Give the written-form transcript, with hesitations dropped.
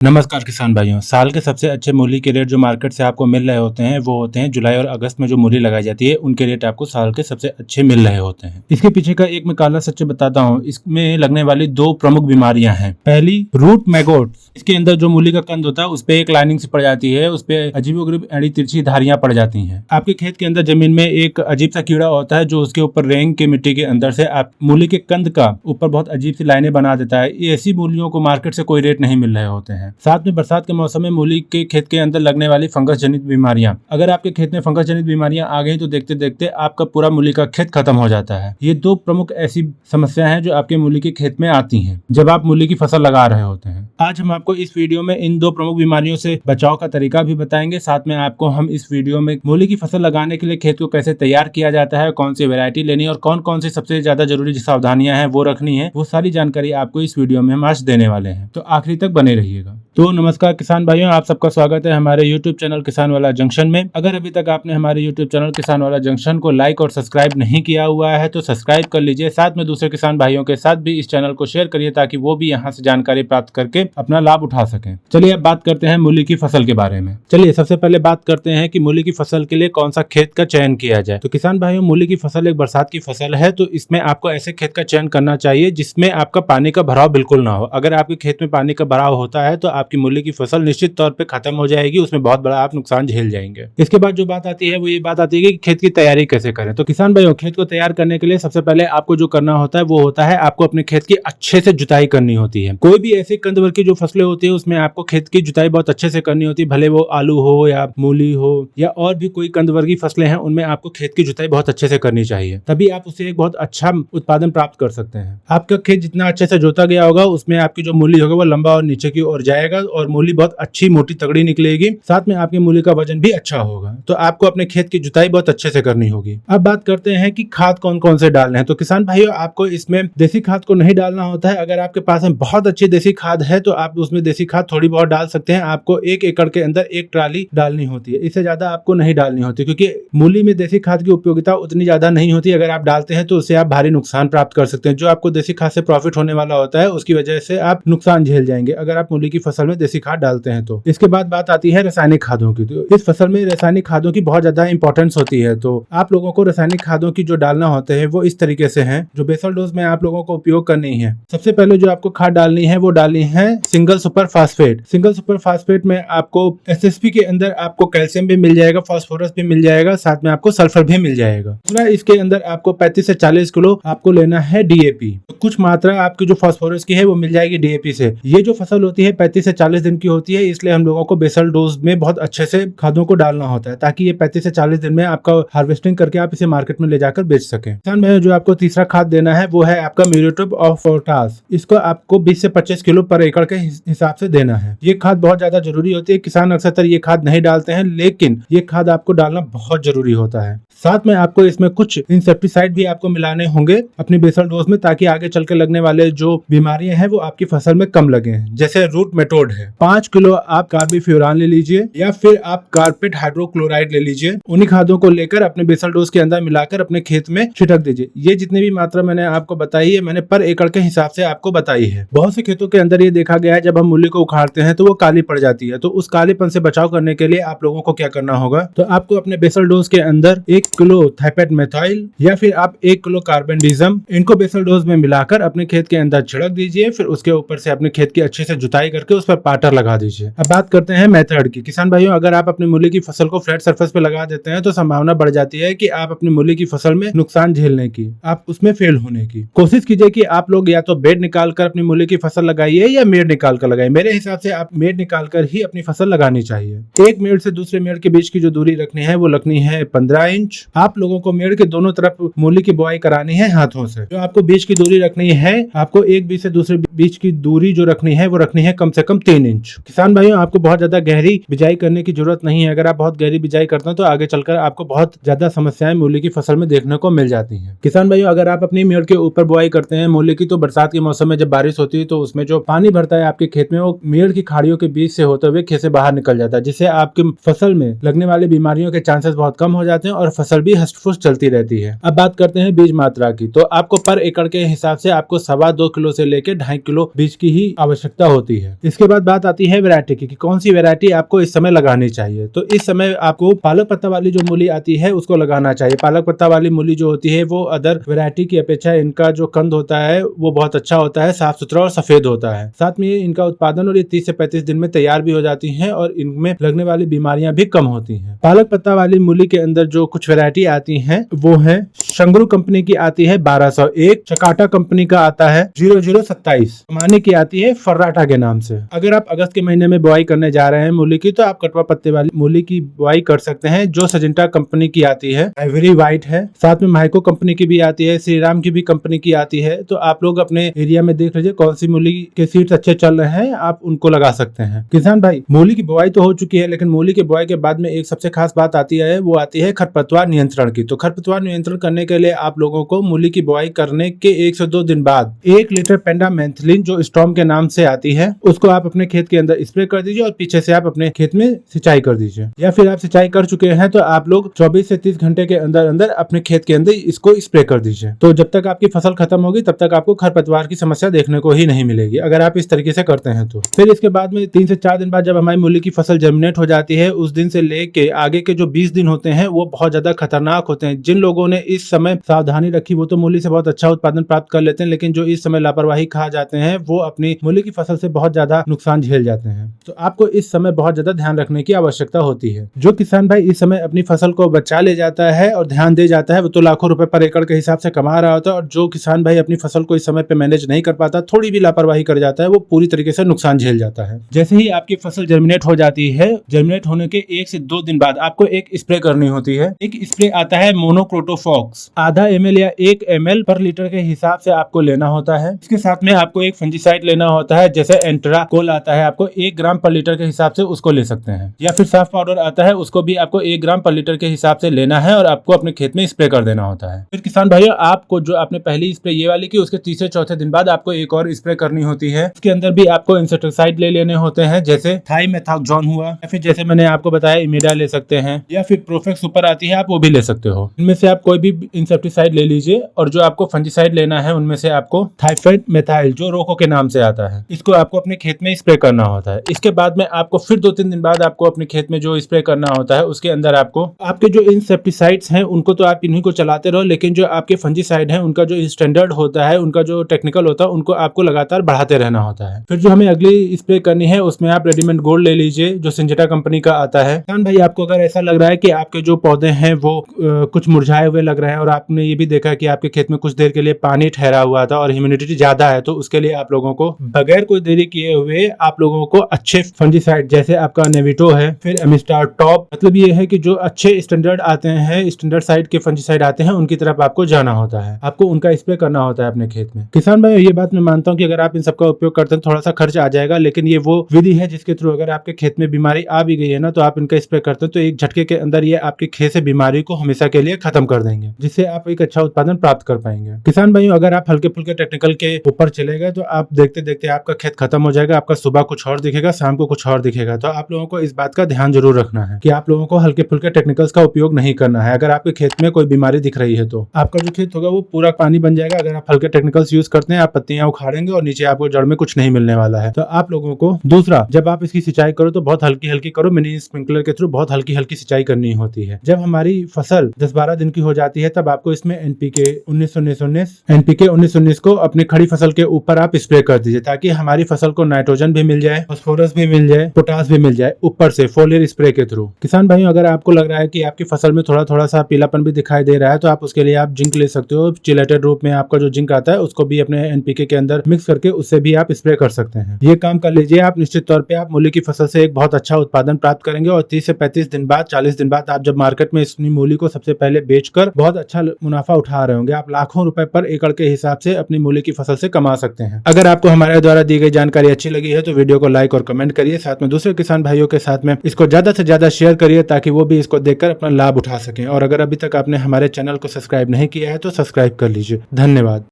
नमस्कार किसान भाइयों। साल के सबसे अच्छे मूली के रेट जो मार्केट से आपको मिल रहे होते हैं वो होते हैं जुलाई और अगस्त में जो मूली लगाई जाती है उनके रेट आपको साल के सबसे अच्छे मिल रहे होते हैं। इसके पीछे का एक मैं काला सच बताता हूँ। इसमें लगने वाली दो प्रमुख बीमारियां हैं। पहली रूट मैगोट, इसके अंदर जो मूली का कंद होता है उस पे एक लाइनिंग सी पड़ जाती है, उस पे अजीबोगरीब एड़ी तिरछी धारियां पड़ जाती हैं। आपके खेत के अंदर जमीन में एक अजीब सा कीड़ा होता है जो उसके ऊपर रेंग के मिट्टी के अंदर से आप मूली के कंद का ऊपर बहुत अजीब सी लाइनें बना देता है। ऐसी मूलियों को मार्केट से कोई रेट नहीं मिल रहे होते हैं। साथ में बरसात के मौसम में मूली के खेत के अंदर लगने वाली फंगस जनित बीमारियां, अगर आपके खेत में फंगस जनित बीमारियां आ गई तो देखते देखते आपका पूरा मूली का खेत खत्म हो जाता है। ये दो प्रमुख ऐसी समस्याएं हैं जो आपके मूली के खेत में आती हैं जब आप मूली की फसल लगा रहे होते हैं। आज हम आपको इस वीडियो में इन दो प्रमुख बीमारियों से बचाव का तरीका भी बताएंगे। साथ में आपको हम इस वीडियो में मूली की फसल लगाने के लिए खेत को कैसे तैयार किया जाता है, कौन सी वैरायटी लेनी है और कौन कौन सी सबसे ज्यादा जरूरी सावधानियां हैं वो रखनी है, वो सारी जानकारी आपको इस वीडियो में हम आज देने वाले हैं। तो आखिरी तक बने रहिएगा। तो नमस्कार किसान भाइयों, आप सबका स्वागत है हमारे YouTube चैनल किसान वाला जंक्शन में। अगर अभी तक आपने हमारे YouTube चैनल किसान वाला जंक्शन को लाइक और सब्सक्राइब नहीं किया हुआ है तो सब्सक्राइब कर लीजिए। साथ में दूसरे किसान भाइयों के साथ भी इस चैनल को शेयर करिए ताकि वो भी यहाँ से जानकारी प्राप्त करके अपना लाभ उठा सकें। चलिए अब बात करते हैं मूली की फसल के बारे में। चलिए सबसे पहले बात करते हैं कि मूली की फसल के लिए कौन सा खेत का चयन किया जाए। तो किसान भाइयों, मूली की फसल एक बरसात की फसल है तो इसमें आपको ऐसे खेत का चयन करना चाहिए जिसमें आपका पानी का भराव बिल्कुल ना हो। अगर आपके खेत में पानी का भराव होता है तो आपकी मूली की फसल निश्चित तौर पे खत्म हो जाएगी, उसमें बहुत बड़ा आप नुकसान झेल जाएंगे। इसके बाद जो बात आती है वो ये बात आती है कि खेत की तैयारी कैसे करें। तो किसान भाइयों, खेत को तैयार करने के लिए सबसे पहले आपको जो करना होता है वो होता है आपको अपने खेत की अच्छे से जुताई करनी होती है। कोई भी ऐसी कंदवर्ग की जो फसलें होती है उसमें आपको खेत की जुताई बहुत अच्छे से करनी होती है, भले वो आलू हो या मूली हो या और भी कोई कंदवर्गी फसलें हैं, उनमें आपको खेत की जुताई बहुत अच्छे से करनी चाहिए, तभी आप उससे एक बहुत अच्छा उत्पादन प्राप्त कर सकते हैं। आपका खेत जितना अच्छे से जोता गया होगा उसमें आपकी जो मूली होगा वो लंबा और नीचे की ओर जाएगा और मूली बहुत अच्छी मोटी तगड़ी निकलेगी। साथ में आपकी मूली का वजन भी अच्छा होगा। तो आपको अपने खेत की जुताई बहुत अच्छे से करनी होगी। अब बात करते हैं कि खाद कौन कौन से डालने हैं। तो किसान भाइयों, आपको इसमें देसी खाद को नहीं डालना होता है। अगर आपके पास में बहुत अच्छी देसी खाद है तो आप उसमें देसी खाद थोड़ी बहुत डाल सकते हैं। आपको 1 एकड़ के अंदर 1 ट्राली डालनी होती है, इससे ज्यादा आपको नहीं डालनी होती, क्योंकि मूली में देसी खाद की उपयोगिता उतनी ज्यादा नहीं होती। अगर आप डालते हैं तो उससे आप भारी नुकसान प्राप्त कर सकते हैं। जो आपको देसी खाद से प्रॉफिट होने वाला होता है उसकी वजह से आप नुकसान झेल जाएंगे अगर आप मूली की फसल में देसी खाद डालते हैं तो। इसके बाद बात आती है रासायनिक खादों की। तो इस फसल में रासायनिक खादों की बहुत ज्यादा इंपॉर्टेंस होती है। तो आप लोगों को रासायनिक खादों की जो डालना होते हैं वो इस तरीके से हैं, जो बेसल डोज में आप लोगों को उपयोग करनी है। सबसे पहले जो आपको खाद डालनी है वो डालनी है single super phosphate. Single super phosphate में आपको एसएसपी के अंदर आपको कैल्शियम भी मिल जाएगा, फास्फोरस भी मिल जाएगा, साथ में आपको सल्फर भी मिल जाएगा। इसके अंदर आपको 35 से 40 किलो आपको लेना है डीएपी। तो कुछ मात्रा आपकी जो फास्फोरस की है वो मिल जाएगी डीएपी से। ये जो फसल होती है 35 से 40 दिन की होती है, इसलिए हम लोगों को बेसल डोज में बहुत अच्छे से खादों को डालना होता है ताकि ये 35 से 40 दिन में आपका हार्वेस्टिंग करके आप इसे मार्केट में ले जाकर बेच सकें। किसान भाइयों, जो आपको तीसरा खाद देना है वो है आपका म्यूरेट ऑफ पोटाश। इसको आपको 20 से 25 किलो पर एकड़ के हिसाब से देना है। ये खाद बहुत ज्यादा जरूरी होती है। किसान अक्सर ये खाद नहीं डालते हैं, लेकिन ये खाद आपको डालना बहुत जरूरी होता है। साथ में आपको इसमें कुछ इंसेक्टिसाइड भी आपको मिलाने होंगे अपनी बेसल डोज में, ताकि आगे चल के लगने वाले जो बीमारियां हैं वो आपकी फसल में कम लगे। जैसे रूट मेटोड है, 5 किलो आप कार्बीफ्यूरान ले लीजिए या फिर आप कार्पेट हाइड्रोक्लोराइड ले लीजिए। उन्हीं खादों को लेकर अपने बेसल डोज के अंदर मिलाकर अपने खेत में छिड़क दीजिए। ये जितनी भी मात्रा मैंने आपको बताई है, मैंने पर एकड़ के हिसाब से आपको बताई है। बहुत से खेतों के अंदर ये देखा गया है जब हम मूली को उखाड़ते हैं तो वो काली पड़ जाती है। तो उस कालेपन से बचाव करने के लिए आप लोगों को क्या करना होगा, तो आपको अपने बेसल डोज के अंदर 1 किलो थाइपेट मेथाइल या फिर आप 1 किलो कार्बेंडिज्म, इनको बेसल डोज में मिलाकर अपने खेत के अंदर छिड़क दीजिए। फिर उसके ऊपर से अपने खेत की अच्छे से जुताई करके उस पर पाटर लगा दीजिए। अब बात करते हैं मेथड की। किसान भाइयों, अगर आप अपनी मूली की फसल को फ्लैट सरफेस पे लगा देते हैं तो संभावना बढ़ जाती है कि आप अपनी मूली की फसल में नुकसान झेलने की, आप उसमें फेल होने की। कोशिश कीजिए कि आप लोग या तो बेड निकाल कर अपनी मूली की फसल लगाइए या मेड़ निकाल कर लगाइए। मेरे हिसाब से आप मेड़ निकाल कर ही अपनी फसल लगानी चाहिए। एक मेड़ से दूसरे मेड़ के बीच की जो दूरी रखनी है वो रखनी है 15 इंच। आप लोगों को मेड़ के दोनों तरफ मूली की बुआई करानी है हाथों से। जो आपको बीच की दूरी रखनी है, आपको एक बीज से दूसरे बीच की दूरी जो रखनी है वो रखनी है कम से कम 3 इंच। किसान भाइयों, आपको बहुत ज्यादा गहरी बिजाई करने की जरूरत नहीं है। अगर आप बहुत गहरी बिजाई करते हैं तो आगे चलकर आपको बहुत ज्यादा समस्याएं मूली की फसल में देखने को मिल जाती हैं। किसान भाइयों, अगर आप अपनी मेड़ के ऊपर बुआई करते हैं मूली की, तो बरसात के मौसम में जब बारिश होती है तो उसमें जो पानी भरता है आपके खेत में वो मेड़ की खाड़ियों के बीच से होते हुए खेत से बाहर निकल जाता है, जिससे आपकी फसल में लगने वाली बीमारियों के चांसेस बहुत कम हो जाते हैं और फसल भी हष्ट-पुष्ट चलती रहती है। अब बात करते हैं बीज मात्रा की। तो आपको पर एकड़ के हिसाब से आपको 2.25 किलो से लेकर 2.5 किलो बीज की ही आवश्यकता होती है। इसके बाद बात आती है वैरायटी की कि कौन सी वैरायटी आपको इस समय लगानी चाहिए। तो इस समय आपको पालक पत्ता वाली जो मूली आती है उसको लगाना चाहिए। पालक पत्ता वाली मूली जो होती है वो अदर वैरायटी की अपेक्षा इनका जो कंद होता है वो बहुत अच्छा होता है, साफ सुथरा और सफेद होता है। साथ में इनका उत्पादन और ये 30 से 35 दिन में तैयार भी हो जाती है और इनमें लगने वाली बीमारियां भी कम होती हैं। पालक पत्ता वाली मूली के अंदर जो कुछ वैरायटी आती हैं वो है शंगरू कंपनी की आती है 1201, चकाटा कंपनी का आता है 0027, माने की आती है फर्राटा के नाम से। अगर आप अगस्त के महीने में बुआई करने जा रहे हैं मूली की तो आप कटवा पत्ते वाली मूली की बुआई कर सकते हैं जो सजिंटा कंपनी की आती है, आइवरी व्हाइट है। साथ में माइको कंपनी की भी आती है, श्री राम की भी कंपनी की आती है। तो आप लोग अपने एरिया में देख लीजिए कौन सी मूली के सीड्स अच्छे चल रहे हैं, आप उनको लगा सकते हैं। किसान भाई, मूली की बुआई तो हो चुकी है लेकिन मूली की बुआई के बाद में एक सबसे खास बात आती है, वो आती है खरपतवार नियंत्रण की। तो खरपतवार नियंत्रण करने के लिए आप लोगों को मूली की बुआई करने के 1 से 2 दिन बाद 1 लीटर पेंडामेंथिलिन जो स्टॉर्म के नाम से आती है उसको आप अपने खेत के अंदर स्प्रे कर दीजिए और पीछे से आप अपने खेत में सिंचाई कर दीजिए। या फिर आप सिंचाई कर चुके हैं तो आप लोग 24 से 30 घंटे के अंदर अंदर अपने खेत के अंदर इसको स्प्रे कर दीजिए। तो जब तक आपकी फसल खत्म होगी तब तक आपको खरपतवार की समस्या देखने को ही नहीं मिलेगी अगर आप इस तरीके से करते हैं तो। फिर इसके बाद में 3 से 4 दिन बाद जब हमारी मूली की फसल जर्मिनेट हो जाती है उस दिन से लेके आगे के जो 20 दिन होते हैं वो बहुत ज्यादा खतरनाक होते हैं। जिन लोगों ने इस समय सावधानी रखी वो तो मूली से बहुत अच्छा उत्पादन प्राप्त कर लेते हैं, लेकिन जो इस समय लापरवाही खा जाते हैं वो अपनी मूली की फसल से बहुत ज्यादा नुकसान झेल जाते हैं। तो आपको इस समय बहुत ज्यादा ध्यान रखने की आवश्यकता होती है। जो किसान भाई इस समय अपनी फसल को बचा ले जाता है और ध्यान दे जाता है वो तो लाखों रुपए पर एकड़ के हिसाब से कमा रहा होता है, और जो किसान भाई अपनी फसल को इस समय पे मैनेज नहीं कर पाता, थोड़ी भी लापरवाही कर जाता है, वो पूरी तरीके से नुकसान झेल जाता है। जैसे ही आपकी फसल जर्मिनेट हो जाती है, जर्मिनेट होने के 1 से 2 दिन बाद आपको एक स्प्रे करनी होती है। एक स्प्रे आता है मोनोक्रोटोफॉक्स, आधा ml या 1 ml पर लीटर के हिसाब से आपको लेना होता है। इसके साथ में आपको एक फंजीसाइड लेना होता है, जैसे एंट्राकोल आता है, आपको 1 ग्राम पर लीटर के हिसाब से उसको ले सकते हैं। या फिर साफ पाउडर आता है, उसको भी आपको 1 ग्राम पर लीटर के हिसाब से लेना है और आपको अपने खेत में स्प्रे कर देना होता है। फिर किसान भाइयों, आपको जो आपने पहली स्प्रे ये वाली की उसके तीसरे चौथे दिन बाद आपको एक और स्प्रे करनी होती है। इसके अंदर भी आपको इंसेक्टिसाइड ले लेने होते हैं, जैसे थाइमेथाक्सोन हुआ, या फिर जैसे मैंने आपको बताया इमिडा ले सकते हैं, या फिर प्रोफेक्स सुपर आती है आप वो भी ले सकते हो। इनमें से आप कोई भी इंसेक्टिसाइड ले लीजिए। और जो आपको फंजीसाइड लेना है उनमें से आपको थाइफेड मेथाइल जो रोको के नाम से आता है, इसको आपको अपने खेत में स्प्रे करना होता है। इसके बाद में आपको फिर 2-3 दिन बाद आपको अपने खेत में जो स्प्रे करना होता है उसके अंदर आपको आपके जो इंसेक्टिसाइड्स हैं उनको तो आप इन्हीं को चलाते रहो, लेकिन जो आपके फंजीसाइड हैं उनका जो स्टैंडर्ड होता है, उनका जो टेक्निकल होता है, उनको आपको लगातार बढ़ाते रहना होता है। फिर जो हमें अगली स्प्रे करनी है उसमें आप रेडीमेड गोल्ड ले लीजिए जो सिंजेंटा कंपनी का आता है। किसान भाई, आपको अगर ऐसा लग रहा है कि आपके जो पौधे हैं वो कुछ मुरझाए हुए लग रहे हैं और आपने ये भी देखा कि आपके खेत में कुछ देर के लिए पानी ठहरा हुआ था और ह्यूमिडिटी ज्यादा है, तो उसके लिए आप लोगों को बगैर कोई देरी किए हुए आप लोगों को अच्छे फंजीसाइड जैसे आपका नेविटो है, फिर एमिस्टार टॉप, मतलब ये है कि जो अच्छे स्टैंडर्ड आते हैं, स्टैंडर्ड साइड के फंजीसाइड आते हैं, उनकी तरफ आपको जाना होता है, आपको उनका स्प्रे करना होता है अपने खेत में। किसान भाई, ये बात मैं मानता हूँ कि अगर आप इन सबका उपयोग करते हैं थोड़ा सा खर्च आ जाएगा, लेकिन ये वो विधि है जिसके थ्रू अगर आपके खेत में बीमारी आ भी गई है ना तो आप इनका स्प्रे करते हैं तो एक झटके के अंदर ये आपके खेत से बीमारी को हमेशा के लिए खत्म कर देंगे, जिससे आप एक अच्छा उत्पादन प्राप्त कर पाएंगे। किसान भाइयों, अगर आप हल्के फुल्के टेक्निकल के ऊपर चले गए तो आप देखते देखते आपका खेत खत्म हो जाएगा। आपका सुबह कुछ और दिखेगा, शाम को कुछ और दिखेगा। तो आप लोगों को इस बात का ध्यान जरूर रखना है कि आप लोगों को हल्के फुल्के टेक्निकल्स का उपयोग नहीं करना है। अगर आपके खेत में कोई बीमारी दिख रही है तो आपका जो खेत होगा वो पूरा पानी बन जाएगा। अगर आप हल्के टेक्निकल्स यूज करते हैं, आप पत्तियां उखाड़ेंगे और नीचे आपको जड़ में कुछ नहीं मिलने वाला है। तो आप लोगों को दूसरा, जब आप इसकी सिंचाई करो तो बहुत हल्की हल्की करो, मिनी स्प्रिंकलर के थ्रू बहुत हल्की हल्की सिंचाई करनी होती है। जब हमारी फसल 10-12 दिन की हो जाती है तब आपको इसमें एनपीके 19-19 को अपनी खड़ी फसल के ऊपर आप स्प्रे कर दीजिए, ताकि हमारी फसल को नाइट्रोजन भी मिल जाए, फास्फोरस भी मिल जाए, पोटास भी मिल जाए ऊपर से फोलियर स्प्रे के थ्रू। किसान भाइयों, अगर आपको लग रहा है कि आपकी फसल में थोड़ा थोड़ा सा पीलापन भी दिखाई दे रहा है तो आप उसके लिए आप जिंक ले सकते हो। चिलेटेड रूप में आपका जो जिंक आता है उसको भी अपने एनपीके के अंदर मिक्स करके उससे भी आप स्प्रे कर सकते हैं। ये काम कर लीजिए आप, निश्चित तौर पे आप मूली की फसल से एक बहुत अच्छा उत्पादन प्राप्त करेंगे और 30 से 35 दिन बाद, 40 दिन बाद आप जब मार्केट में अपनी मूली को सबसे पहले बेचकर बहुत अच्छा मुनाफा उठा रहे होंगे। आप लाखों रुपए पर एकड़ के हिसाब से अपनी मूली की फसल से कमा सकते हैं। अगर आपको हमारे द्वारा दी गई जानकारी अच्छी लगी है तो वीडियो को लाइक और कमेंट करिए, साथ में दूसरे किसान भाइयों के साथ में इसको ज्यादा से ज्यादा शेयर करिए ताकि वो भी इसको देखकर अपना लाभ उठा सकें। और अगर अभी तक आपने हमारे चैनल को सब्सक्राइब नहीं किया है तो सब्सक्राइब कर लीजिए। धन्यवाद।